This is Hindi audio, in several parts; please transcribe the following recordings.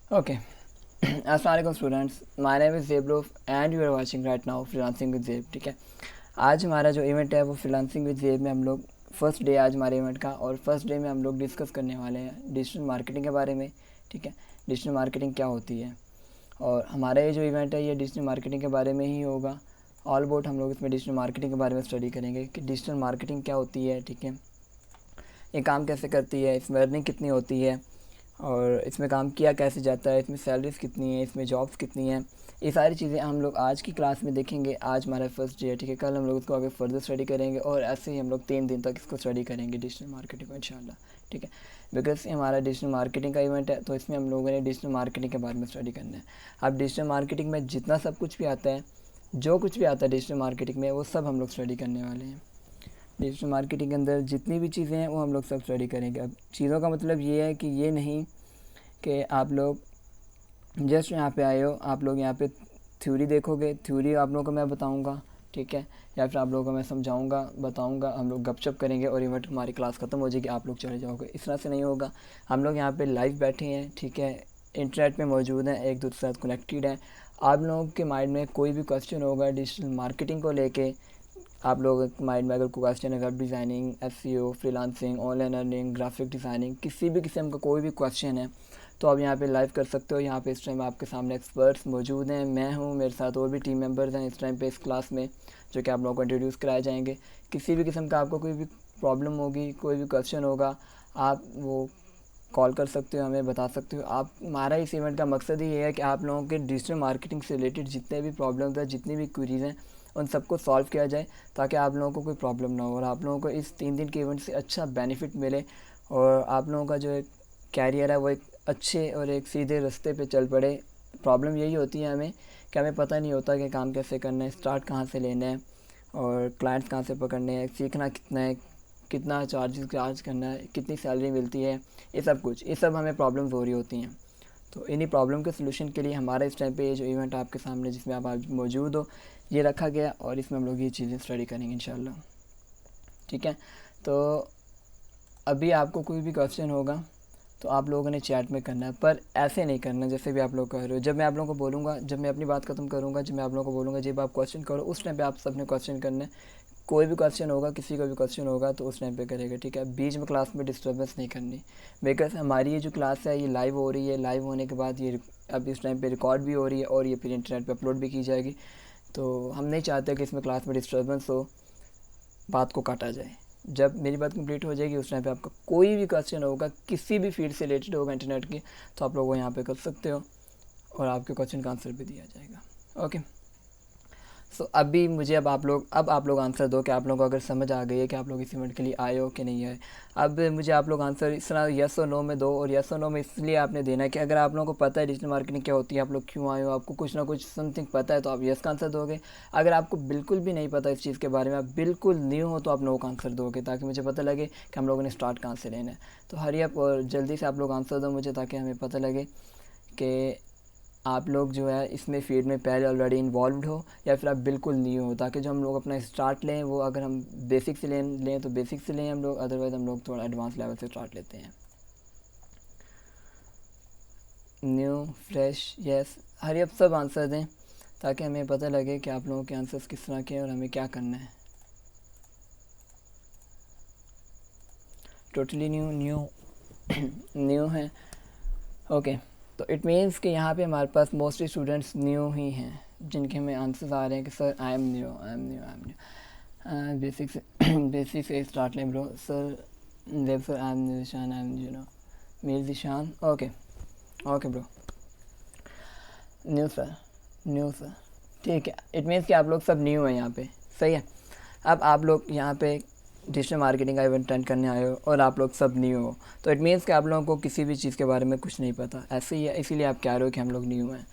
Okay. Assalamualaikum students. My name is Zeblov and you are watching right now freelancing with जेब. ठीक है, आज हमारा जो इवेंट है वो फ्रीलांसिंग विद जेब में हम लोग फर्स्ट डे आज हमारे इवेंट का, और फर्स्ट डे में हम लोग डिस्कस करने वाले हैं डिजिटल मार्केटिंग के बारे में. ठीक है, डिजिटल मार्केटिंग क्या होती है, और हमारा ये जो इवेंट है ये डिजिटल मार्केटिंग के बारे में ही होगा. ऑल अबाउट हम लोग इसमें डिजिटल मार्केटिंग के बारे में स्टडी करेंगे कि डिजिटल मार्केटिंग क्या होती है. ठीक है, ये काम कैसे करती है, इसमें अर्निंग कितनी होती है, और इसमें काम किया कैसे जाता है, इसमें सैलरीज़ कितनी है, इसमें जॉब्स कितनी हैं. ये सारी चीज़ें हम लोग आज की क्लास में देखेंगे. आज हमारा फर्स्ट डे है. ठीक है, कल हम लोग इसको आगे फर्दर स्टडी करेंगे, और ऐसे ही हम लोग 3 दिन तक इसको स्टडी करेंगे डिजिटल मार्केटिंग को इंशाल्लाह. ठीक है, बिकॉज ये हमारा डिजिटल मार्केटिंग का इवेंट है, तो इसमें हम लोगों ने डिजिटल मार्केटिंग के बारे में स्टडी करना है. अब डिजिटल मार्केटिंग में जितना सब कुछ भी आता है, जो कुछ भी आता है डिजिटल मार्केटिंग में, वो सब हम लोग स्टडी करने वाले हैं. डिजिटल मार्केटिंग के अंदर जितनी भी चीज़ें हैं वो हम लोग सब स्टडी करेंगे. अब चीज़ों का मतलब ये है कि ये नहीं कि आप लोग जस्ट यहाँ पे आए हो, आप लोग यहाँ पे थ्योरी देखोगे, थ्योरी आप लोगों को मैं बताऊँगा. ठीक है, या फिर आप लोगों को मैं समझाऊँगा, बताऊँगा, हम लोग गपशप करेंगे और इवेंट हमारी क्लास ख़त्म हो जाएगी, आप लोग चले जाओगे. इस तरह से नहीं होगा. हम लोग यहाँ पे लाइव बैठे हैं. ठीक है, इंटरनेट पे मौजूद हैं, एक दूसरे के साथ कनेक्टेड हैं. आप लोगों के माइंड में कोई भी क्वेश्चन होगा डिजिटल मार्केटिंग को लेके, आप लोगों के माइंड में अगर कोई क्वेश्चन है, web designing, SEO, freelancing, online earning, graphic designing, किसी भी किस्म का कोई भी क्वेश्चन है, तो आप यहाँ पे लाइव कर सकते हो. यहाँ पे इस टाइम आपके सामने एक्सपर्ट्स मौजूद हैं, मैं हूँ, मेरे साथ और भी टीम मेंबर्स हैं इस टाइम पे इस क्लास में, जो कि आप लोगों को इंट्रोड्यूस कराए जाएंगे. किसी भी किस्म का आपको कोई भी प्रॉब्लम होगी, कोई भी क्वेश्चन होगा, आप वो कॉल कर सकते हो, हमें बता सकते हो आप. हमारा इस इवेंट का मकसद ही ये है कि आप लोगों के डिजिटल मार्केटिंग से रिलेटेड जितने भी प्रॉब्लम्स हैं, जितनी भी क्वेरीज हैं, उन सबको सॉल्व किया जाए, ताकि आप लोगों को कोई प्रॉब्लम ना हो, और आप लोगों को इस 3 दिन के इवेंट से अच्छा बेनिफिट मिले, और आप लोगों का जो एक कैरियर है वो एक अच्छे और एक सीधे रास्ते पे चल पड़े. प्रॉब्लम यही होती है हमें कि हमें पता नहीं होता कि काम कैसे करना है, स्टार्ट कहाँ से लेना है, और क्लाइंट्स कहाँ से पकड़ने हैं, सीखना कितना है, कितना चार्ज करना है, कितनी सैलरी मिलती है, ये सब हमें प्रॉब्लम्स हो रही होती हैं. तो इन्हीं प्रॉब्लम के सलूशन के लिए हमारा इस टाइम पे ये जो इवेंट आपके सामने जिसमें आप आज मौजूद हो, ये रखा गया, और इसमें हम लोग ये चीज़ें स्टडी करेंगे इंशाल्लाह. ठीक है, तो अभी आपको कोई भी क्वेश्चन होगा तो आप लोगों ने चैट में करना है, पर ऐसे नहीं करना जैसे भी आप लोग कह रहे हो. जब मैं आप लोगों को बोलूँगा, जब मैं अपनी बात ख़त्म करूँगा, जब मैं आप लोगों को बोलूँगा जब आप क्वेश्चन करो, उस टाइम पे आप सबने क्वेश्चन करना है. कोई भी क्वेश्चन होगा, किसी का भी क्वेश्चन होगा, तो उस टाइम पे करेगा. ठीक है, बीच में क्लास में डिस्टर्बेंस नहीं करनी, बिकॉज हमारी ये जो क्लास है ये लाइव हो रही है. लाइव होने के बाद ये अब इस टाइम पे रिकॉर्ड भी हो रही है, और ये फिर इंटरनेट पे अपलोड भी की जाएगी. तो हम नहीं चाहते कि इसमें क्लास में डिस्टर्बेंस हो, बात को काटा जाए. जब मेरी बात कंप्लीट हो जाएगी उस टाइम पे आपका कोई भी क्वेश्चन होगा, किसी भी फील्ड से रिलेटेड होगा इंटरनेट की, तो आप लोग वो यहाँ पे कर सकते हो, और आपके क्वेश्चन का आंसर भी दिया जाएगा. ओके, सो अभी मुझे अब आप लोग आंसर दो कि आप लोगों को अगर समझ आ गई है कि आप लोग इस इवेंट के लिए आए हो कि नहीं आए. अब मुझे आप लोग आंसर इस तरह येस और नो में दो, और येस और नो में इसलिए आपने देना है कि अगर आप लोगों को पता है डिजिटल मार्केटिंग क्या होती है, आप लोग क्यों आए हो, आपको कुछ ना कुछ समथिंग पता है, तो आप येस का आंसर दोगे. अगर आपको बिल्कुल भी नहीं पता इस चीज़ के बारे में, आप बिल्कुल न्यू हो, तो आप नो का आंसर दोगे, ताकि मुझे पता लगे कि हम लोगों ने स्टार्ट कहाँ से लेना है. तो हरी अप और जल्दी से आप लोग आंसर दो मुझे, ताकि हमें पता लगे कि आप लोग जो है इसमें फील्ड में पहले ऑलरेडी इन्वॉल्व हो, या फिर आप बिल्कुल न्यू हो, ताकि जो हम लोग अपना स्टार्ट लें वो अगर हम बेसिक से लें तो बेसिक से लें हम लोग, अदरवाइज़ हम लोग थोड़ा एडवांस लेवल से स्टार्ट लेते हैं. न्यू, फ्रेश, यस, हरी अब सब आंसर दें, ताकि हमें पता लगे कि आप लोगों के आंसर्स किस तरह के हैं और हमें क्या करना है. टोटली न्यू, न्यू है. ओके, तो इट मीन्स कि यहाँ पे हमारे पास मोस्टली स्टूडेंट्स न्यू ही हैं, जिनके हमें आंसर्स आ रहे हैं कि sir I am new, I am new, I am new. Basic से स्टार्ट लें bro. Sir Dev sir I am Nishan, I am Mir Nishan. Okay, okay bro. New sir, new sir. ठीक है, इट मीन्स कि आप लोग सब न्यू हैं यहाँ पे. सही है. अब आप लोग यहाँ पे डिजिटल मार्केटिंग का इवेंट अटेंड करने आए हो, और आप लोग सब न्यू हो, तो इट मीन्स कि आप लोगों को किसी भी चीज़ के बारे में कुछ नहीं पता. ऐसे ही है, इसीलिए आप कह रहे हो कि हम लोग न्यू हैं.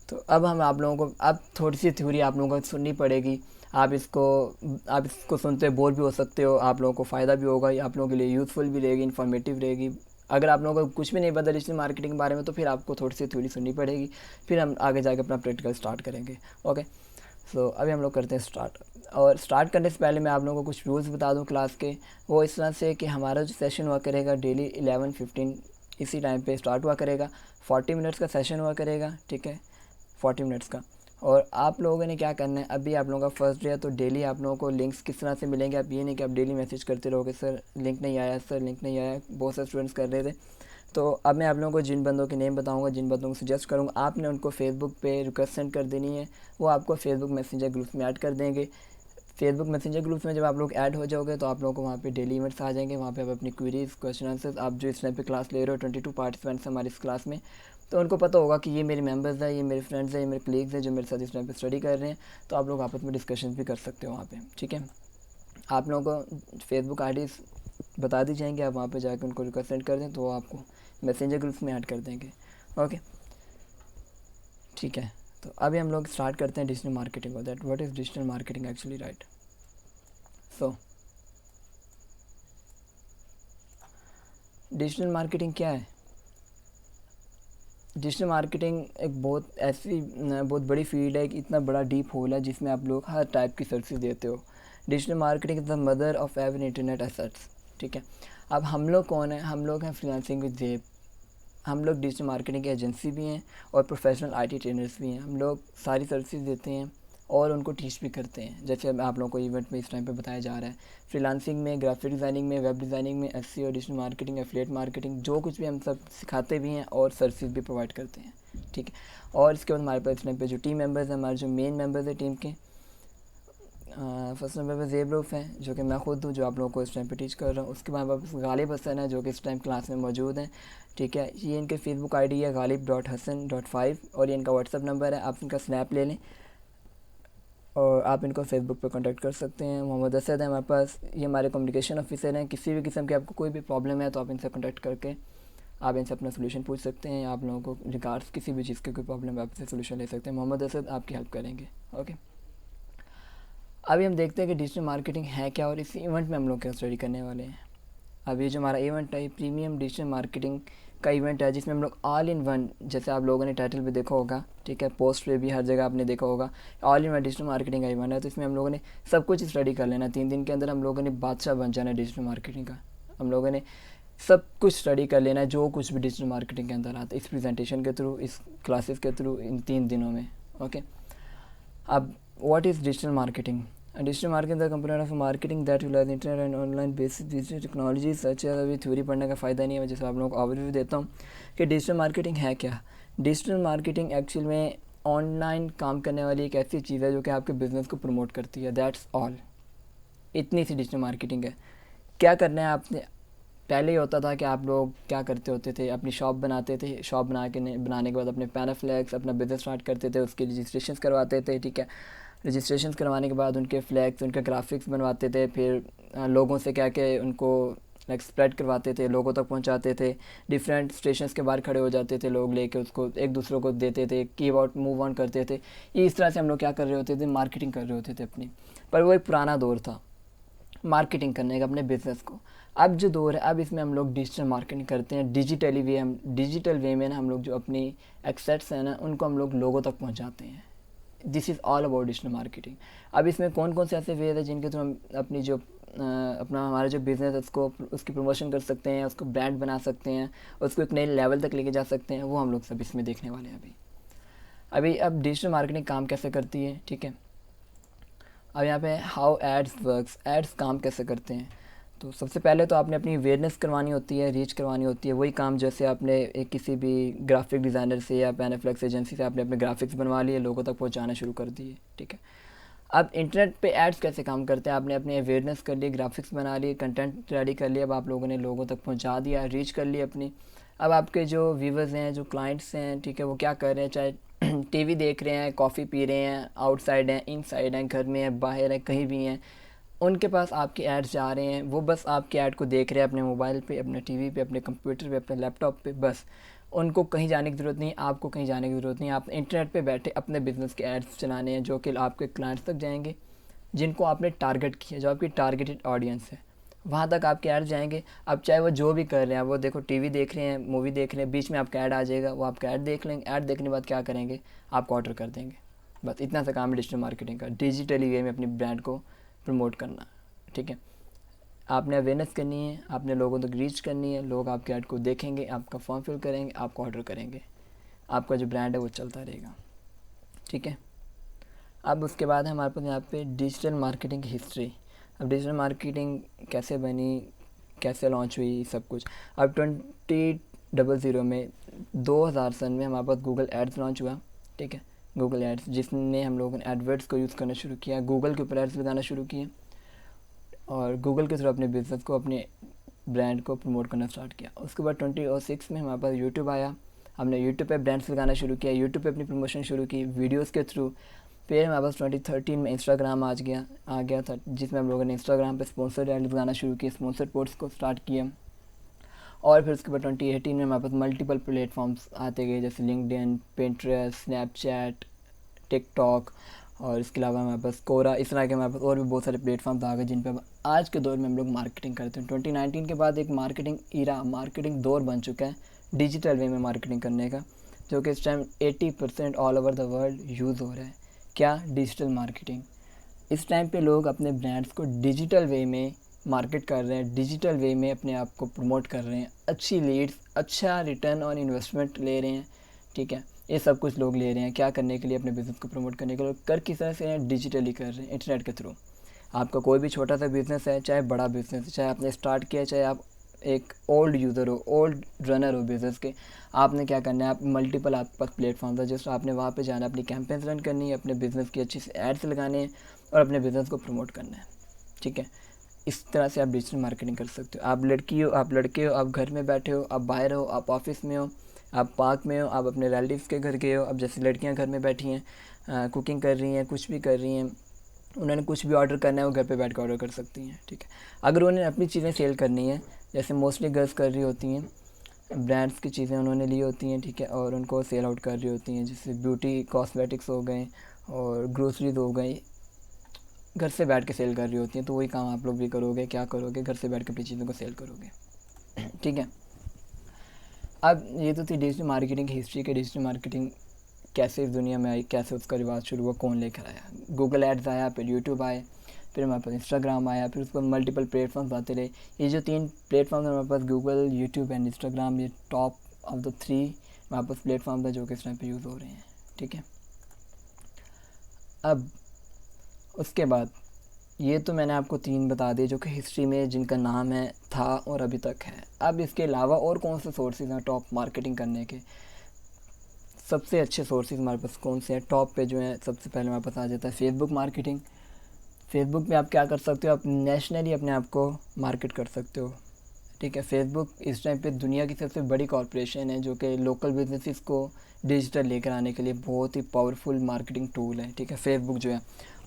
तो अब हम आप लोगों को अब थोड़ी सी थ्योरी आप लोगों को सुननी पड़ेगी. आप इसको सुनते बोर भी हो सकते हो, आप लोगों को फ़ायदा भी होगा, आप लोगों के लिए यूज़फुल भी रहेगी, इन्फॉर्मेटिव रहेगी. अगर आप लोगों को कुछ भी नहीं पता डिजिटल मार्केटिंग के बारे में, तो फिर आपको थोड़ी सी थ्योरी सुननी पड़ेगी, फिर हम आगे जाकर अपना प्रैक्टिकल स्टार्ट करेंगे. ओके, सो अभी हम लोग करते हैं स्टार्ट. और स्टार्ट करने से पहले मैं आप लोगों को कुछ रूल्स बता दूं क्लास के. वो इस तरह से कि हमारा जो सेशन हुआ करेगा डेली 11:15 इसी टाइम पे स्टार्ट हुआ करेगा। 40 मिनट्स का सेशन हुआ करेगा, ठीक है, 40 मिनट्स का। और आप लोगों ने क्या करना है, अभी आप लोगों का फर्स्ट डे है तो डेली आप लोगों को लिंक्स किस तरह से मिलेंगे। आप ये नहीं कि आप डेली मैसेज करते रहोगे सर लिंक नहीं आया, सर लिंक नहीं आया, बहुत सारे स्टूडेंट्स कर रहे थे। तो अब मैं आप लोगों को जिन बंदों के नेम बताऊंगा, जिन बंदों को सजेस्ट करूंगा, आपने उनको फेसबुक पे रिक्वेस्ट सेंड कर देनी है, वो आपको फेसबुक मैसेंजर ग्रुप में ऐड कर देंगे। फेसबुक मैसेंजर ग्रुप में जब आप लोग ऐड हो जाओगे तो आप लोगों को वहाँ पे डेली इवेंट्स आ जाएंगे। वहाँ पे आप अपनी क्वेरीज, क्वेश्चन आंसर्स, आप जो इस टाइम पे क्लास ले रहे हो 22 पार्टिसिपेंट्स हमारी इस क्लास में, तो उनको पता होगा कि ये मेरे मेंबर्स हैं, ये मेरे फ्रेंड्स हैं, ये मेरे कलीग्स हैं जो मेरे साथ इस टाइम पे स्टडी कर रहे हैं। तो आप लोग आपस में डिस्कशन भी कर सकते हो वहाँ पे, ठीक है। आप लोगों को फेसबुक आईडी बता दी जाएंगे, आप वहाँ पे जाकर उनको रिक्वेस्ट सेंड कर दें तो वो आपको मैसेंजर ग्रुप में ऐड कर देंगे। ओके, ठीक है। तो अभी हम लोग स्टार्ट करते हैं डिजिटल मार्केटिंग को, that what is digital marketing actually, right. So digital marketing क्या है? डिजिटल मार्केटिंग एक बहुत बड़ी फील्ड है, एक इतना बड़ा डीप होल है जिसमें आप लोग हर टाइप की सर्विसेज देते हो। Digital marketing is the mother of every internet assets, ठीक है। अब हम लोग कौन है? हम लोग हैं फ्रीलांसिंग विद ज़ेब। हम लोग डिजिटल मार्केटिंग की एजेंसी भी हैं और प्रोफेशनल आईटी ट्रेनर्स भी हैं। हम लोग सारी सर्विसेज देते हैं और उनको टीच भी करते हैं, जैसे अब आप लोगों को इवेंट में इस टाइम पे बताया जा रहा है। फ्रीलांसिंग में, ग्राफिक डिज़ाइनिंग में, वेब डिज़ाइनिंग में, SEO, digital marketing, affiliate marketing, जो कुछ भी हम सब सिखाते भी हैं और सर्विसेज भी प्रोवाइड करते हैं, ठीक है। और इसके बाद हमारे पास इस टाइम पे जो टीम मेंबर्स हैं, हमारे जो मेन मेंबर्स हैं टीम के, फर्स्ट नंबर पर ज़ेबरूफ हैं जो कि मैं खुद हूँ, जो आप लोगों को इस टाइम पे टीच कर रहा हूँ। उसके बाद हमारे पास गालिब हसन है जो कि इस टाइम क्लास में मौजूद हैं, ठीक है। ये इनके फेसबुक आईडी है galib.hasan.5 और ये इनका व्हाट्सअप नंबर है, आप इनका स्नैप ले लें और आप इनको फेसबुक पे कांटेक्ट कर सकते हैं। मोहम्मद असद है हमारे पास, ये हमारे कम्युनिकेशन ऑफिसर हैं। किसी भी किस्म की आपको कोई भी प्रॉब्लम है तो आप इनसे कांटेक्ट करके आप इनसे अपना सोल्यूशन पूछ सकते हैं। आप लोगों को रिगार्ड्स किसी भी चीज़ की कोई प्रॉब्लम है आप इससे सोल्यूशन ले सकते हैं। मोहम्मद असद आपकी हेल्प करेंगे, ओके। अभी हम देखते हैं कि डिजिटल मार्केटिंग है क्या और इस इवेंट में हम लोग क्या स्टडी करने वाले हैं। अब ये जो हमारा इवेंट है प्रीमियम डिजिटल मार्केटिंग का इवेंट है जिसमें हम लोग ऑल इन वन, जैसे आप लोगों ने टाइटल पे देखा होगा, ठीक है, पोस्ट पे भी हर जगह आपने देखा होगा, all in one digital marketing का इवेंट है। तो इसमें हम लोगों ने सब कुछ स्टडी कर लेना। 3 दिन के अंदर हम लोगों ने बादशाह बन जाना डिजिटल मार्केटिंग का। हम लोगों ने सब कुछ स्टडी कर लेना जो कुछ भी डिजिटल मार्केटिंग के अंदर आता है, इस प्रेजेंटेशन के थ्रू, इस क्लासेस के थ्रू, इन 3 दिनों में, ओके। अब what is digital marketing? Digital marketing the component of marketing that utilise internet and online basis digital technology such है। अभी थ्योरी पढ़ने का फ़ायदा नहीं है, जैसे आप लोगों को ओवरव्यू देता हूँ कि डिजिटल मार्केटिंग है क्या। डिजिटल मार्केटिंग एक्चुअल में ऑनलाइन काम करने वाली एक ऐसी चीज़ है जो कि आपके बिज़नेस को प्रमोट करती है, दैट्स ऑल। इतनी सी डिजिटल मार्केटिंग है। क्या करना है आपने? पहले ही होता था कि आप लोग क्या करते होते थे, अपनी शॉप बनाते थे, शॉप बनाने के बाद अपने पैनाफ्लैग्स अपना बिज़नेस स्टार्ट करते थे, उसके रजिस्ट्रेशन करवाते थे, ठीक है। रजिस्ट्रेशन करवाने के बाद उनके फ्लैग्स, उनके ग्राफिक्स बनवाते थे, फिर लोगों से क्या क्या उनको लाइक स्प्रेड करवाते थे, लोगों तक पहुंचाते थे। डिफरेंट स्टेशंस के बाहर खड़े हो जाते थे लोग लेके, उसको एक दूसरे को देते थे, कीप आउट मूव ऑन करते थे। ये इस तरह से हम लोग क्या कर रहे होते थे, मार्केटिंग कर रहे होते थे अपनी। पर वो एक पुराना दौर था मार्केटिंग करने का अपने बिज़नेस को। अब जो दौर है, अब इसमें हम लोग डिजिटल मार्केटिंग करते हैं। डिजिटल वे में ना हम लोग जो अपनी एक्सेट्स हैं ना उनको हम लोग लोगों तक पहुंचाते हैं। This is all about digital marketing. अब इसमें कौन कौन से ऐसे वेज हैं जिनके थ्रू हम अपनी जो अपना हमारा जो बिज़नेस है उसको उसकी प्रमोशन कर सकते हैं, उसको ब्रांड बना सकते हैं, उसको एक नए लेवल तक लेके जा सकते हैं, वो हम लोग सब इसमें देखने वाले हैं अभी। अब डिजिटल मार्केटिंग काम कैसे करती है, ठीक है। अब यहाँ पे हाउ एड्स वर्क्स, एड्स काम कैसे करते हैं। तो सबसे पहले तो आपने अपनी अवेयरनेस करवानी होती है, रीच करवानी होती है। वही काम जैसे आपने एक किसी भी ग्राफिक डिज़ाइनर से या पैनाफ्लेक्स एजेंसी से आपने अपने ग्राफिक्स बनवा लिए, लोगों तक पहुंचाना शुरू कर दिए, ठीक है। अब इंटरनेट पे एड्स कैसे काम करते हैं? आपने अपनी अवेयरनेस कर ली, ग्राफिक्स बना लिए, कंटेंट रेडी कर लिया, अब आप लोगों ने लोगों तक पहुँचा दिया, रीच कर ली अपनी। अब आपके जो व्यूवर्स हैं, जो क्लाइंट्स हैं, ठीक है, वो क्या कर रहे हैं, चाहे टीवी देख रहे हैं, कॉफ़ी पी रहे हैं, आउटसाइड हैं, इनसाइड हैं, घर में हैं, बाहर हैं, कहीं भी हैं, उनके पास आपके ऐड्स जा रहे हैं। वो बस आपके ऐड को देख रहे हैं अपने मोबाइल पे, अपने टीवी पे, अपने कंप्यूटर पे, अपने लैपटॉप पे। बस उनको कहीं जाने की ज़रूरत नहीं, आपको कहीं जाने की ज़रूरत नहीं। आप इंटरनेट पे बैठे अपने बिज़नेस के ऐड्स चलाने हैं जो कि आपके क्लाइंट्स तक जाएंगे, जिनको आपने टारगेट किया, जो आपकी टारगेटेड ऑडियंस है, वहाँ तक आपके ऐड जाएंगे। अब चाहे वो जो भी कर रहे हैं, वो देखो टीवी देख रहे हैं, मूवी देख रहे हैं, बीच में आपका ऐड आ जाएगा, वो आपका ऐड देख लेंगे। ऐड देखने के बाद क्या करेंगे, आपको ऑर्डर कर देंगे। बस इतना सा काम है डिजिटल मार्केटिंग का, डिजिटली वे में अपनी ब्रांड को प्रमोट करना, ठीक है। आपने अवेयरनेस करनी है, आपने लोगों तक रीच करनी है, लोग आपके ऐड को देखेंगे, आपका फॉर्म फिल करेंगे, आपको ऑर्डर करेंगे, आपका जो ब्रांड है वो चलता रहेगा। ठीक है। अब उसके बाद हमारे पास यहाँ पे डिजिटल मार्केटिंग की हिस्ट्री। अब डिजिटल मार्केटिंग कैसे बनी, कैसे लॉन्च हुई, सब कुछ। अब 2000 में 2000 सन में हमारे पास गूगल एड्स लॉन्च हुआ। ठीक है, गूगल एड्स, जिसने हम लोगों ने एडवर्ड्स को यूज़ करना शुरू किया, गूगल के ऊपर एड्स लगाना शुरू किए और गूगल के थ्रू अपने बिज़नेस को, अपने ब्रांड को प्रमोट करना स्टार्ट किया। उसके बाद 2006 में हमारे पास यूट्यूब आया। हमने यूट्यूब पे ब्रांड्स लगाना शुरू किया, यूट्यूब पे अपनी प्रमोशन शुरू की वीडियोस के थ्रू। फिर हमारे पास 2013 में इंस्टाग्राम आ गया था, जिसमें हम लोगों ने इंस्टाग्राम पे स्पॉन्सर्ड एड लगाना शुरू किया, स्पॉन्सर्ड पोस्ट को स्टार्ट किया। और फिर उसके बाद 2018 में हमारे पास मल्टीपल प्लेटफॉर्म्स आते गए, जैसे लिंक्डइन, पिंटरेस्ट, स्नैपचैट, टिकटॉक, और इसके अलावा हमारे पास कोरा, इस तरह के हमारे पास और भी बहुत सारे प्लेटफॉर्म्स आ गए जिन पर आज के दौर में हम लोग मार्केटिंग करते हैं। 2019 के बाद एक मार्केटिंग दौर बन चुका है डिजिटल वे में मार्केटिंग करने का, जो कि इस time 80% all over the world use हो रहा है। क्या? Digital marketing. इस टाइम पे लोग अपने ब्रांड्स को डिजिटल वे में मार्केट कर रहे हैं, डिजिटल वे में अपने आप को प्रमोट कर रहे हैं, अच्छी लीड्स, अच्छा रिटर्न ऑन इन्वेस्टमेंट ले रहे हैं। ठीक है, ये सब कुछ लोग ले रहे हैं क्या करने के लिए? अपने बिज़नेस को प्रमोट करने के लिए। कर किस तरह से हैं? डिजिटली कर रहे हैं, इंटरनेट के थ्रू। आपका कोई भी छोटा सा बिज़नेस है, चाहे बड़ा बिज़नेस है, चाहे आपने स्टार्ट किया, चाहे आप एक ओल्ड यूज़र हो, ओल्ड रनर हो बिज़नेस के, आपने क्या करना है? आप मल्टीपल आपके पास प्लेटफॉर्म था, जस्ट आपने वहाँ पे जाना, अपनी कैंपेन्स रन करनी है, अपने बिज़नेस की अच्छी से एड्स लगाने हैं और अपने बिज़नेस को प्रमोट करना है। ठीक है, इस तरह से आप डिजिटल मार्केटिंग कर सकते हो। आप लड़की हो, आप लड़के हो, आप घर में बैठे हो, आप बाहर हो, आप ऑफिस में हो, आप पार्क में हो, आप अपने रिलेटिव्स के घर गए हो। अब जैसे लड़कियां घर में बैठी हैं, कुकिंग कर रही हैं, कुछ भी कर रही हैं, उन्होंने कुछ भी ऑर्डर करना है, वो घर पे बैठ कर ऑर्डर कर सकती हैं। ठीक है, अगर उन्हें अपनी चीज़ें सेल करनी है, जैसे मोस्टली गर्ल्स कर रही होती हैं, ब्रांड्स की चीज़ें उन्होंने ली होती हैं। ठीक है, और उनको सेल आउट कर रही होती हैं, जैसे ब्यूटी कॉस्मेटिक्स हो गए और ग्रोसरीज हो गई, घर से बैठ के सेल कर रही होती हैं। तो वही काम आप लोग भी करोगे। क्या करोगे? घर से बैठ के अपनी चीज़ों को सेल करोगे। ठीक है, अब ये तो थी डिजिटल मार्केटिंग की हिस्ट्री के, डिजिटल मार्केटिंग कैसे इस दुनिया में आई, कैसे उसका रिवाज शुरू हुआ, कौन लेकर आया। गूगल एड्स आया, फिर यूट्यूब आए, फिर हमारे पास इंस्टाग्राम आया, फिर उसके बाद मल्टीपल प्लेटफॉर्म्स आते रहे। ये जो 3 प्लेटफॉर्म हमारे पास, गूगल, यूट्यूब एंड इंस्टाग्राम, ये टॉप ऑफ द 3 हमारे पास प्लेटफॉर्म है जो कि इस टाइम पे यूज़ हो रहे हैं। ठीक है, अब उसके बाद ये तो मैंने आपको 3 बता दिए जो कि हिस्ट्री में जिनका नाम है, था और अभी तक है। अब इसके अलावा और कौन से सोर्सेज हैं टॉप मार्केटिंग करने के? सबसे अच्छे सोर्सेज हमारे पास कौन से हैं टॉप पे जो है? सबसे पहले हमारे पास आ जाता है फेसबुक मार्केटिंग। फेसबुक पे आप क्या कर सकते हो? आप नेशनली अपने आप को मार्केट कर सकते हो। ठीक है, फेसबुक इस टाइम पे दुनिया की सबसे बड़ी कॉर्पोरेशन है जो कि लोकल बिजनेसेस को डिजिटल लेकर आने के लिए बहुत ही पावरफुल मार्केटिंग टूल है। ठीक है, फेसबुक जो है,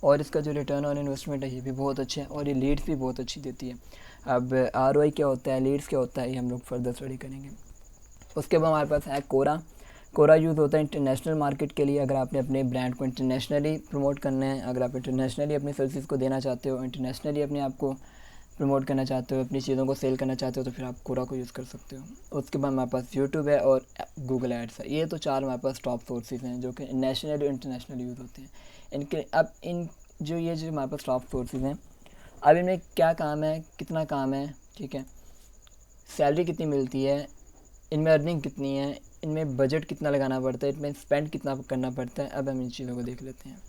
और इसका जो रिटर्न ऑन इन्वेस्टमेंट है ये भी बहुत अच्छा है, और ये लीड्स भी बहुत अच्छी देती है। अब ROI क्या होता है, लीड्स क्या होता है, ये हम लोग फर्दर स्टडी करेंगे। उसके बाद हमारे पास है कोरा। कोरा यूज़ होता है इंटरनेशनल मार्केट के लिए। अगर आपने अपने ब्रांड को इंटरनेशनली प्रमोट करना है, अगर आप इंटरनेशनली अपनी सर्विसेज को देना चाहते हो, इंटरनेशनली अपने आप को प्रमोट करना चाहते हो, अपनी चीज़ों को सेल करना चाहते हो, तो फिर आप कोरा को यूज़ कर सकते हो। उसके बाद हमारे पास यूट्यूब है और गूगल एड्स है। ये तो 4 हमारे पास टॉप सोर्सेज हैं जो कि नेशनल और इंटरनेशनल यूज़ होते हैं। इनके अब इन जो ये जो हमारे पास टॉप सोर्सेज हैं, अब इनमें क्या काम है, कितना काम है, ठीक है, सैलरी कितनी मिलती है, इनमें अर्निंग कितनी है, इनमें बजट कितना लगाना पड़ता है, इनमें स्पेंड कितना करना पड़ता है। अब हम इन चीज़ों को देख लेते हैं।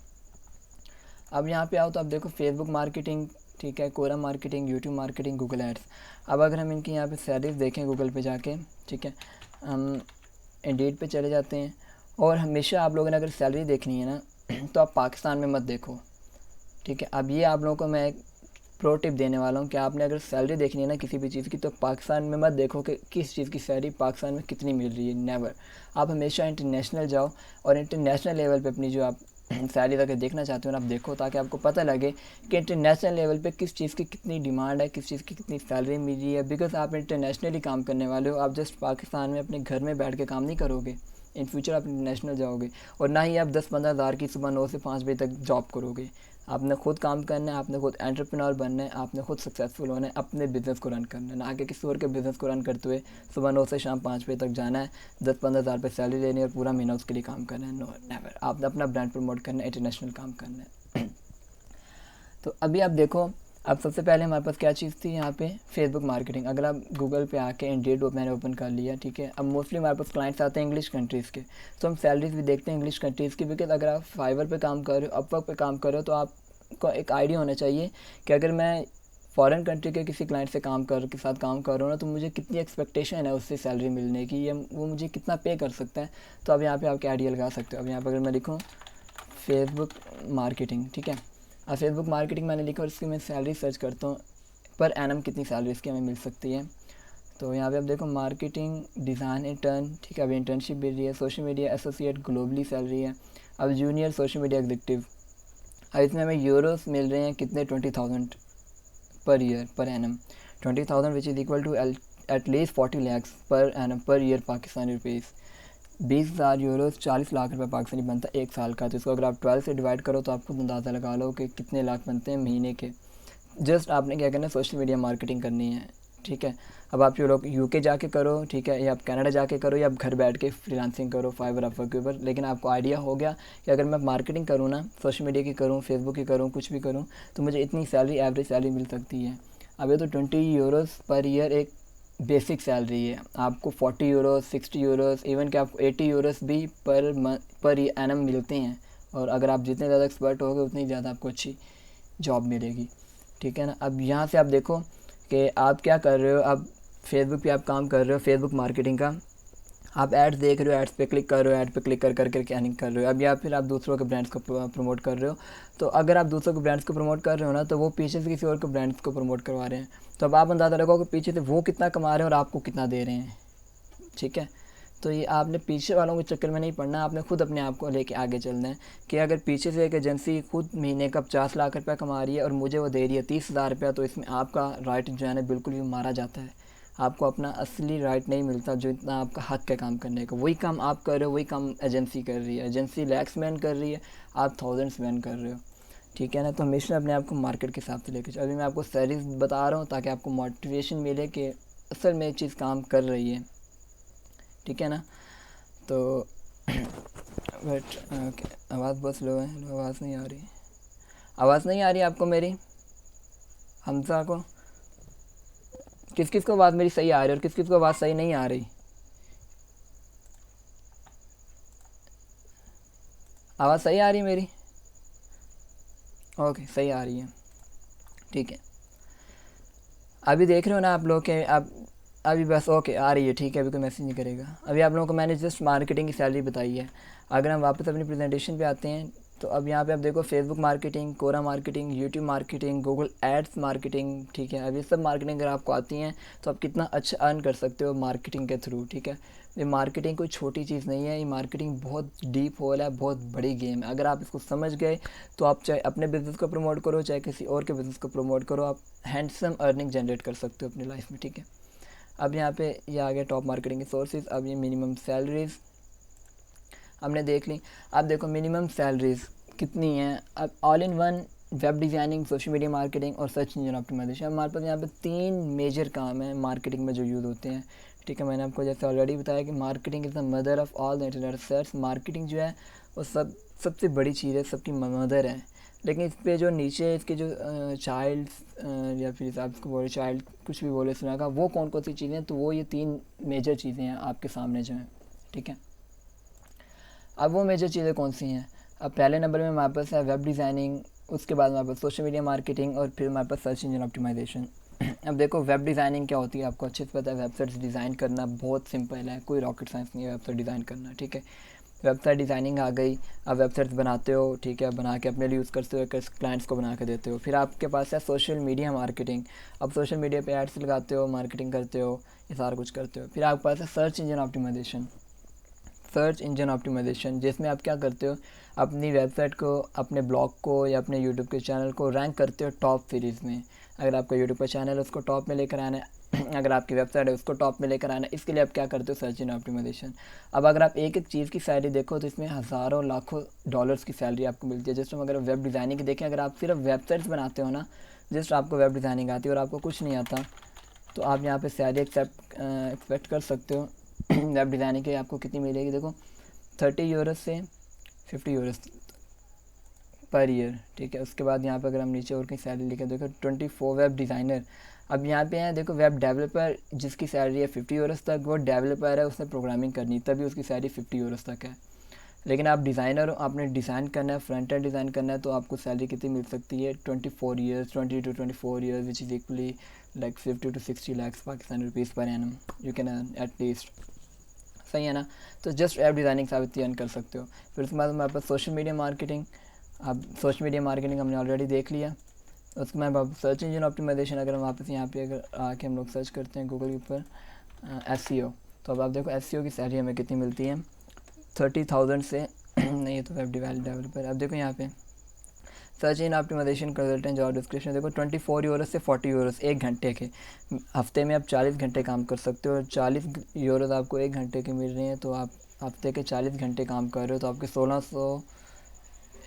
अब यहाँ पे आओ तो आप देखो फेसबुक मार्केटिंग, ठीक है, Quora marketing, YouTube marketing, Google ads. अब अगर हम इनकी यहाँ पे सैलरीज देखें गूगल पे जाके, ठीक है, हम इंडीड पे चले जाते हैं, और हमेशा आप लोगों ने अगर सैलरी देखनी है ना तो आप पाकिस्तान में मत देखो। ठीक है, अब ये आप लोगों को मैं एक प्रो टिप देने वाला हूँ कि आपने अगर सैलरी देखनी है ना किसी भी चीज़ की, तो पाकिस्तान में मत देखो कि किस चीज़ की सैलरी पाकिस्तान में कितनी मिल रही है। नेवर। आप हमेशा इंटरनेशनल जाओ और इंटरनेशनल लेवल पे अपनी जो आप सैलरी अगर देखना चाहते हो ना, आप देखो, ताकि आपको पता लगे कि इंटरनेशनल लेवल पे किस चीज़ की कितनी डिमांड है, किस चीज़ की कितनी सैलरी मिल रही है। बिकॉज आप इंटरनेशनली काम करने वाले हो, आप जस्ट पाकिस्तान में अपने घर में बैठ के काम नहीं करोगे। इन फ्यूचर आप इंटरनेशनल जाओगे, और ना ही आप 10-15 हज़ार की सुबह 9 से 5 बजे तक जॉब करोगे। आपने खुद काम करना है, आपने खुद एंटरप्रेन्योर बनना है, आपने खुद सक्सेसफुल होना है, अपने बिज़नेस को रन करना है, ना कि किसी और के बिज़नेस को रन करते हुए सुबह 9 से शाम 5 बजे तक जाना है, 10-15 हज़ार रुपये सैलरी लेनी है और पूरा महीना उसके लिए काम करना है। No, never. आपने अपना ब्रांड प्रमोट करना है, इंटरनेशनल काम करना है। तो अभी आप देखो, अब सबसे पहले हमारे पास क्या चीज़ थी यहाँ पे, फेसबुक मार्केटिंग। अगर आप गूगल पे आके इंडीड मैंने ओपन कर लिया, ठीक है। अब मोस्टली हमारे पास क्लाइंट्स आते हैं इंग्लिश कंट्रीज़ के, तो हम सैलरीज भी देखते हैं इंग्लिश कंट्रीज़ की, बिकॉज अगर आप फाइवर पे काम कर रहे हो, अपवर्क पे काम कर रहे हो, तो आपको एक आइडिया होना चाहिए कि अगर मैं फॉरेन कंट्री के किसी क्लाइंट से के साथ काम कर रहा हूँ ना, तो मुझे कितनी एक्सपेक्टेशन है उससे सैलरी मिलने की, या वो मुझे कितना पे कर सकता है। तो अब यहाँ पे आपके आइडिया लगा सकते हो। अब यहाँ पर अगर मैं लिखूँ फेसबुक मार्केटिंग, ठीक है। अब फेसबुक मार्केटिंग मैंने लिखा और इसकी मैं सैलरी सर्च करता हूँ, पर एनम कितनी सैलरी इसकी हमें मिल सकती है। तो यहाँ पे आप देखो मार्केटिंग डिज़ाइन इंटर्न, ठीक है। अभी इंटर्नशिप मिल रही है। Social media associate globally salary है। अब जूनियर सोशल मीडिया एग्जीक्यूटिव, अब इसमें हमें यूरोस मिल रहे हैं कितने, 20,000 per year per annum, 20,000 which is equal to at least 40 lakhs per annum per year Pakistani rupees. 20,000 euros 40 lakh रुपए पाकिस्तानी बनता है एक साल का। तो इसको अगर आप 12 से डिवाइड करो तो आपको अंदाज़ा लगा लो कि कितने लाख बनते हैं महीने के। जस्ट आपने क्या करना है, सोशल मीडिया मार्केटिंग करनी है, ठीक है। अब आप जो लोग यूके जाके करो, ठीक है, या आप कनाडा जाके करो, या आप घर बैठ के फ्रीलांसिंग करो फाइवर अपवर्क के ऊपर, लेकिन आपको आइडिया हो गया कि अगर मैं मार्केटिंग करूँ ना, सोशल मीडिया की करूँ, फेसबुक की करूँ, कुछ भी करूँ, तो मुझे इतनी सैलरी, एवरेज सैलरी मिल सकती है। अब ये तो 20 यूरोस पर ईयर एक बेसिक सैलरी है। आपको 40 यूरोस, 60 यूरोस, इवन कि आपको 80 यूरोस भी पर एनम मिलते हैं। और अगर आप जितने ज़्यादा एक्सपर्ट होगे उतनी ज़्यादा आपको अच्छी जॉब मिलेगी, ठीक है ना। अब यहाँ से आप देखो कि आप क्या कर रहे हो। अब फेसबुक पे आप काम कर रहे हो, फेसबुक मार्केटिंग का आप एड्स देख रहे हो, एड्स पे क्लिक कर रहे हो, ऐड पे क्लिक कर करके अर्निंग कर रहे हो। अब या फिर आप दूसरों के ब्रांड्स को प्रमोट कर रहे हो। तो अगर आप दूसरों के ब्रांड्स को प्रमोट कर रहे हो ना, तो वो पीछे से किसी और के ब्रांड्स को प्रमोट करवा रहे हैं। तो अब आप अंदाज़ा लगाओ कि पीछे से वो कितना कमा रहे हैं और आपको कितना दे रहे हैं, ठीक है। तो ये आपने पीछे वालों के चक्कर में नहीं पड़ना, आपने खुद अपने आप को लेके आगे चलना है कि अगर पीछे से एक एजेंसी खुद महीने का 50 लाख रुपया कमा रही है और मुझे वो दे रही है 30,000 रुपया, तो इसमें आपका राइट जो है ना बिल्कुल भी मारा जाता है। आपको अपना असली राइट नहीं मिलता जो इतना आपका हक है काम करने का। वही काम आप कर रहे हो, वही काम एजेंसी कर रही है। एजेंसी लैक्स स्पेंड कर रही है, आप थाउजेंड स्पेंड कर रहे हो, ठीक है ना। तो हमेशा अपने आप को मार्केट के हिसाब से लेकर चलो। अभी मैं आपको सैलरीज बता रहा हूँ ताकि आपको मोटिवेशन मिले कि असल में चीज़ काम कर रही है, ठीक है ना। तो बट ओके, आवाज़ बहुत स्लो है, आवाज़ नहीं आ रही, आवाज़ नहीं आ रही आपको मेरी, हमजा को, किस किस को आवाज़ मेरी सही आ रही है और किस किस को आवाज़ सही नहीं आ रही। आवाज़ सही आ रही है मेरी, ओके सही आ रही है, ठीक है। अभी देख रहे हो ना आप लोग के, आप अभी बस ओके आ रही है, ठीक है। अभी कोई मैसेज नहीं करेगा। अभी आप लोगों को मैंने जस्ट मार्केटिंग की सैलरी बताई है। अगर हम वापस अपनी प्रेजेंटेशन पे आते हैं, तो अब यहाँ पे आप देखो Facebook marketing, Quora marketing, YouTube marketing, Google ads marketing, ठीक है। अब ये सब मार्केटिंग अगर आपको आती हैं तो आप कितना अच्छा अर्न कर सकते हो मार्केटिंग के थ्रू, ठीक है। ये मार्केटिंग कोई छोटी चीज़ नहीं है, ये मार्केटिंग बहुत डीप होल है, बहुत बड़ी गेम है। अगर आप इसको समझ गए तो आप चाहे अपने बिज़नेस को प्रमोट करो, चाहे किसी और के बिज़नेस को प्रमोट करो, आप हैंडसम अर्निंग जनरेट कर सकते हो अपनी लाइफ में, ठीक है। अब यहाँ पे ये आ गया टॉप मार्केटिंग के सोर्सेज। अब ये मिनिमम सैलरीज हमने देख ली। अब देखो मिनिमम सैलरीज कितनी हैं। अब all in one web designing, social media marketing और सर्च इंजन ऑप्टिमाइजेशन, हमारे पास यहाँ पे 3 मेजर काम है मार्केटिंग में जो यूज़ होते हैं, ठीक है। मैंने आपको जैसे ऑलरेडी बताया कि marketing is the mother of all the internet search. Marketing जो है वो सबसे बड़ी चीज़ है, सबकी मदर है। लेकिन इस पे जो नीचे इसके जो चाइल्ड या फिर आप इसको बोले चाइल्ड, कुछ भी बोले सुना का, वो कौन कौन सी चीज़ें हैं, तो वो ये 3 मेजर चीज़ें हैं आपके सामने जो हैं, ठीक है। अब वो मेजर चीज़ें कौन सी हैं। अब पहले नंबर में हमारे पास है वेब डिज़ाइनिंग, उसके बाद हमारे पास सोशल मीडिया मार्केटिंग और फिर हमारे पास सर्च इंजन ऑप्टिमाइजेशन। अब देखो वेब डिज़ाइनिंग क्या होती है आपको अच्छे से पता है। वेबसाइट्स डिज़ाइन करना बहुत सिंपल है, कोई रॉकेट साइंस नहीं है वेबसाइट डिज़ाइन करना, ठीक है। वेबसाइट डिज़ाइनिंग आ गई, अब वेबसाइट्स बनाते हो, ठीक है, बना के अपने लिए यूज़ करते हो, क्लाइंट्स को बना के देते हो। फिर आपके पास है सोशल मीडिया मार्केटिंग, अब सोशल मीडिया पे एड्स लगाते हो, मार्केटिंग करते हो, ये सारा कुछ करते हो। फिर आपके पास है search engine optimisation. Search engine optimisation जिसमें आप क्या करते हो, अपनी वेबसाइट को, अपने ब्लॉग को या अपने यूट्यूब के चैनल को रैंक करते हो टॉप सीरीज़ में। अगर आपका यूट्यूब का चैनल है उसको टॉप में लेकर आना है, अगर आपकी वेबसाइट है उसको टॉप में लेकर आना है, इसके लिए आप क्या करते हो, सर्च इंजन ऑप्टिमाइजेशन। अब अगर आप एक एक चीज़ की सैलरी देखो तो इसमें हज़ारों लाखों डॉलर्स की सैलरी आपको मिलती है। जैसे हम अगर वेब डिज़ाइनिंग की देखें, अगर आप सिर्फ वेबसाइट्स बनाते हो ना, जस्ट आपको वेब डिज़ाइनिंग आती है और आपको कुछ नहीं आता, तो आप यहाँ पे सैलरी एक्सपेक्ट कर सकते हो वेब डिज़ाइनिंग की आपको कितनी मिलेगी। देखो 30 यूरो से 50 यूरो पर ईयर, ठीक है। उसके बाद यहाँ पे अगर हम नीचे और कहीं सैलरी लिखे देखो 24 वेब डिज़ाइनर। अब यहाँ पे है देखो वेब डेवलपर जिसकी सैलरी है 50 यूरोस तक, वो डेवलपर है, उसने प्रोग्रामिंग करनी तभी उसकी सैलरी 50 यूरोस तक है। लेकिन आप डिज़ाइनर हो, आपने डिज़ाइन करना है, फ्रंट एंड डिज़ाइन करना है, तो आपको सैलरी कितनी मिल सकती है 24 years, 20 to 24 years which is equally like 50 to 60 lakhs Pakistani rupees per annum you can earn at least. सही है ना। तो जस्ट ऐप डिज़ाइनिंग से आप इतनी अर्न कर सकते हो। फिर उसके बाद हमारे पास सोशल मीडिया मार्केटिंग। अब सोशल मीडिया मार्केटिंग हमने ऑलरेडी देख लिया। उसके बाद अब सर्च इंजन ऑप्टिमाइजेशन, अगर हम वापस यहाँ पे अगर आके हम लोग सर्च करते हैं गूगल के ऊपर SEO, तो अब आप देखो SEO की सैलरी हमें कितनी मिलती है 30,000 से नहीं ये तो वेब डेवलपर। अब देखो यहाँ पे search in optimisation consultant job description देखो 24 यूरोस से 40 यूरोस एक घंटे के। हफ्ते में आप 40 घंटे काम कर सकते हो और 40 यूरोस आपको एक घंटे के मिल रहे हैं, तो आप हफ्ते के 40 घंटे काम कर रहे हो तो आपके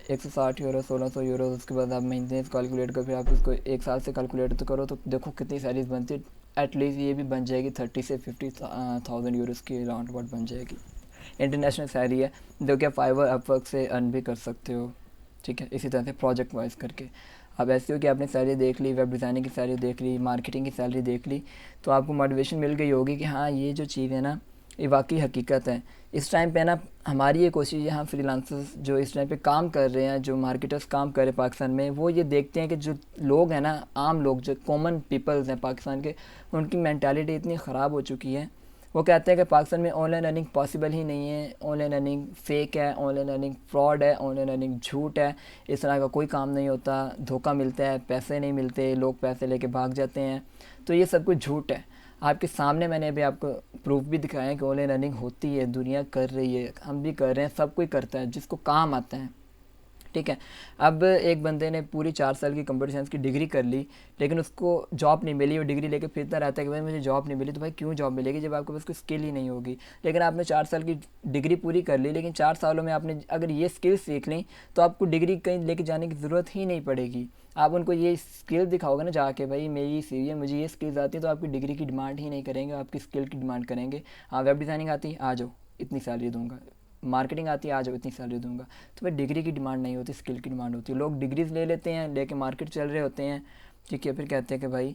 160 यूरो 1600 यूरो। उसके बाद आप महीने कैलकुलेट कर फिर आप इसको एक साल से कैलकुलेट तो करो तो देखो कितनी सैलरीज बनती है। एटलीस्ट ये भी बन जाएगी 30 से 50,000 यूरोस की राउंड अबाउट बन जाएगी। इंटरनेशनल सैलरी है जो कि आप फाइवर अपवर्क से अर्न भी कर सकते हो, ठीक है। इसी तरह से प्रोजेक्ट वाइज करके। अब ऐसे हो कि आपने सैलरी देख ली, वेब डिज़ाइनिंग की सैलरी देख ली, मार्केटिंग की सैलरी देख ली, तो आपको मोटिवेशन मिल गई होगी कि हाँ ये जो चीज़ है ना ये वाकई हकीकत है। इस टाइम पे ना हमारी ये कोशिश है, हम फ्रीलांसर्स जो इस टाइम पे काम कर रहे हैं, जो मार्केटर्स काम कर रहे हैं पाकिस्तान में, वो ये देखते हैं कि जो लोग हैं ना, आम लोग जो कॉमन पीपल्स हैं पाकिस्तान के, उनकी मेंटालिटी इतनी ख़राब हो चुकी है। वो कहते हैं कि पाकिस्तान में ऑनलाइन अर्निंग पॉसिबल ही नहीं है, ऑनलाइन अर्निंग फ़ेक है, ऑनलाइन अर्निंग फ्रॉड है, ऑनलाइन अर्निंग झूठ है, इस तरह का कोई काम नहीं होता, धोखा मिलता है, पैसे नहीं मिलते, लोग पैसे लेके भाग जाते हैं। तो ये सब कुछ झूठ है। आपके सामने मैंने अभी आपको प्रूफ भी दिखाया है कि ऑनलाइन अर्निंग होती है, दुनिया कर रही है, हम भी कर रहे हैं, सब कोई करता है जिसको काम आता है, ठीक है। अब एक बंदे ने पूरी 4 साल की कंप्यूटर साइंस की डिग्री कर ली लेकिन उसको जॉब नहीं मिली, वो डिग्री लेके फिरता रहता है कि भाई मुझे जॉब नहीं मिली। तो भाई क्यों जॉब मिलेगी जब आपके पास कोई स्किल ही नहीं होगी। लेकिन आपने 4 साल की डिग्री पूरी कर ली, लेकिन 4 सालों में आपने अगर ये स्किल सीख ली तो आपको डिग्री कहीं लेके जाने की ज़रूरत ही नहीं पड़ेगी। आप उनको ये स्किल दिखाओगे ना जाके, भाई मेरी सी है, मुझे ये स्किल्स आती है, तो आपकी डिग्री की डिमांड ही नहीं करेंगे, आपकी स्किल की डिमांड करेंगे। हाँ वेब डिज़ाइनिंग आती है, आ जाओ इतनी सैलरी दूंगा, मार्केटिंग आती है, आ जाओ इतनी सैलरी दूंगा। तो भाई डिग्री की डिमांड नहीं होती, स्किल की डिमांड होती है। लोग डिग्रीज ले लेते हैं, लेके मार्केट चल रहे होते हैं, ठीक है, फिर कहते हैं कि भाई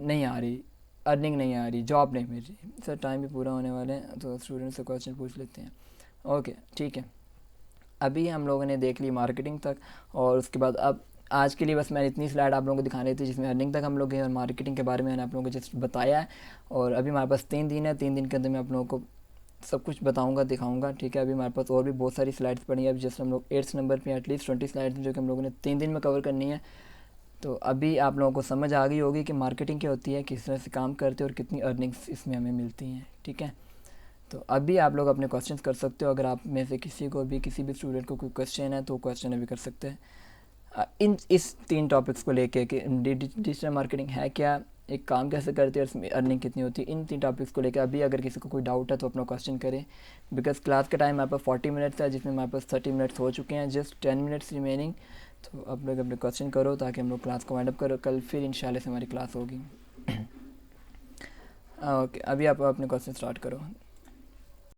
नहीं आ रही अर्निंग, नहीं आ रही, जॉब नहीं मिल रही। सर टाइम भी पूरा होने वाले हैं तो स्टूडेंट से क्वेश्चन पूछ लेते हैं। ओके ठीक है, अभी हम लोगों ने देख ली मार्केटिंग तक, और उसके बाद अब आज के लिए बस मैंने इतनी स्लाइड आप लोगों को दिखानी थी जिसमें अर्निंग तक हम लोग गए और मार्केटिंग के बारे में मैंने आप लोगों को जस्ट बताया है। और अभी हमारे पास 3 दिन है, 3 दिन के अंदर मैं आप लोगों को सब कुछ बताऊंगा, दिखाऊंगा, ठीक है। अभी हमारे पास और भी बहुत सारी स्लाइड्स पड़ी हैं। अभी जस्ट हम लोग 8th नंबर पे एटलीस्ट 20 स्लाइड्स जो कि हम लोगों ने 3 दिन में कवर करनी है। तो अभी आप लोगों को समझ आ गई होगी कि मार्केटिंग क्या होती है, किस तरह से काम करते हैं और कितनी अर्निंग्स इसमें हमें मिलती हैं, ठीक है। तो अभी आप लोग अपने क्वेश्चंस कर सकते हो। अगर आप में से किसी को भी, किसी भी स्टूडेंट को कोई क्वेश्चन है तो क्वेश्चन अभी कर सकते हैं इस 3 टॉपिक्स को लेके कि डिजिटल मार्केटिंग है क्या, एक काम कैसे करते हैं और इसमें अर्निंग कितनी होती है। इन 3 टॉपिक्स को लेकर अभी अगर किसी को कोई डाउट है तो अपना क्वेश्चन करें। बिकॉज क्लास का टाइम हमारे पास 40 मिनट्स है, जिसमें हमारे पास 30 मिनट्स हो चुके हैं, जस्ट 10 मिनट्स रिमेनिंग। तो आप लोग अपने क्वेश्चन करो ताकि हम लोग क्लास को वाइंड अप करो, कल फिर इंशाल्लाह से हमारी क्लास होगी। ओके अभी आप अपने क्वेश्चन स्टार्ट करो।